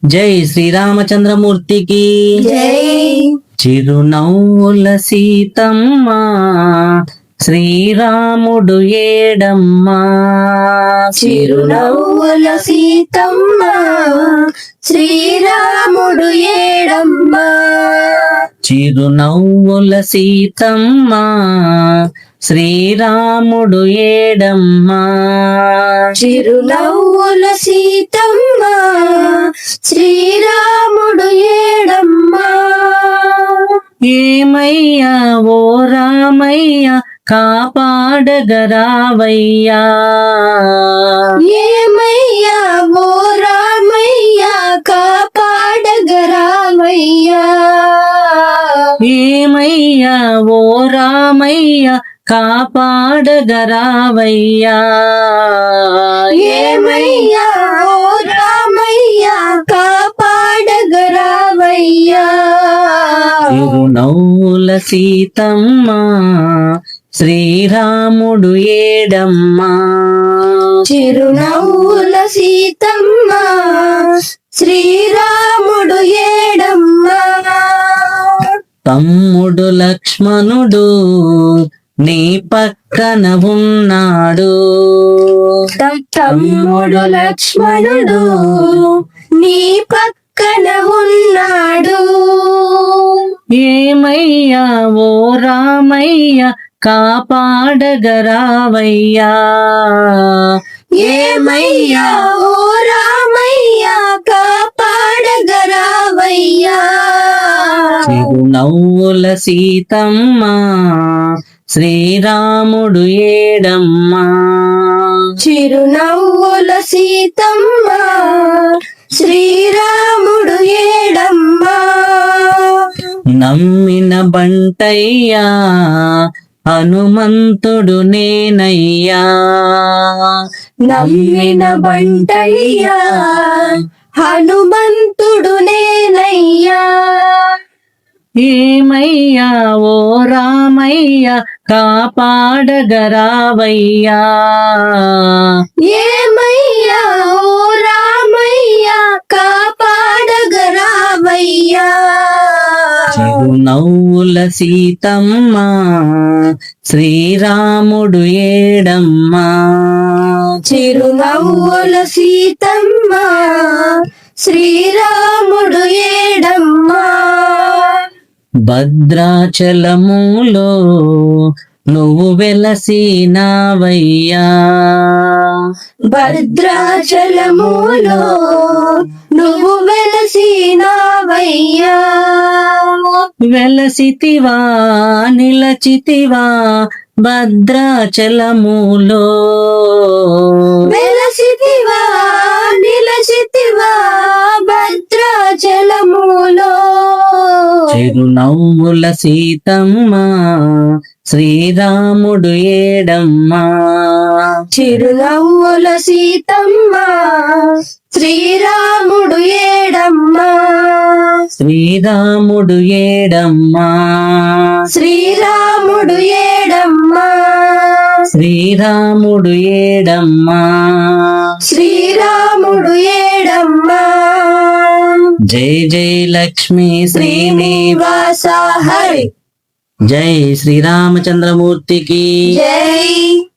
జై శ్రీరామచంద్రమూర్తికి జై. చిరునవ్వుల సీతమ్మ శ్రీరాముడు ఏడమ్మా. చిరునవ్వుల సీతమ్మ శ్రీరాముడు ఏడమ్మ. చిరునవ్వుల సీతమ్మ శ్రీరాముడు ఏడమ్మా. చిరునవ్వుల సీతమ్మ శ్రీరాముడు ఏడమ్మ. ఏమయ్యా ఓ రామయ్య కాపాడగరావయ్యా. ఏమయ్యా ఓ రామయ్య కాపాడగరామయ్యా. ఏమయ్యా ఓ రామయ్య కాపాడగరావయ్యా. ఏమయ్యా ఓ రామయ్య కాపాడగరావయ్యా. చిరునవ్వుల సీతమ్మ శ్రీరాముడు ఏడమ్మా. చిరునవ్వుల సీతమ్మ శ్రీరాముడు ఏడమ్మ. తమ్ముడు లక్ష్మణుడు నీ పక్కన ఉన్నాడు. తమ్ముడు లక్ష్మణుడు నీ పక్కన ఉన్నాడు. ఏమయ్యా ఓ రామయ్య కాపాడగరావయ్యా. ఏమయ్యా ఓ రామయ్య కాపాడగరావయ్యా. చిరునవ్వుల సీతమ్మ శ్రీరాముడు ఏడమ్మా. చిరునవ్వుల సీతమ్మ శ్రీరాముడు ఏడమ్మ. నమ్మిన బంటయ్యా హనుమంతుడు నేనయ్యా. నమ్మిన బంటయ్యా హనుమంతుడు నేనయ్యా. ఏమయ్యా ఓ రామయ్య కాపాడగరావయ్యా. ఏమయ్యా ఓ రామయ్య కాపాడగరావయ్యా. చిరునవ్వుల సీతమ్మ శ్రీరాముడు ఏడమ్మా. చిరునవ్వుల సీతమ్మ శ్రీరాముడు ఏడమ్మ. భద్రాచలములో నువ్వు వెలసినావయ్యా. భద్రాచలములో నువ్వు వెలసినావయ్యా. వెలసితివా నిలచితివా భద్రాచలములో. వెలసితివా నిలచితివా భద్రాచలములో. చిరునవ్వుల సీతమ్మ శ్రీరాముడు ఏడమ్మా. చిరునవ్వుల సీతమ్మ శ్రీరాముడు ఏడమ్మ. శ్రీరాముడు ఏడమ్మా. శ్రీరాముడు ఏడమ్మ. శ్రీరాముడు ఏడమ్మా. శ్రీరాముడు ఏడమ్మ. జై జై లక్ష్మీ శ్రీనివాస శ్రీనివాస హరి. జై శ్రీరామచంద్రమూర్తికి జై.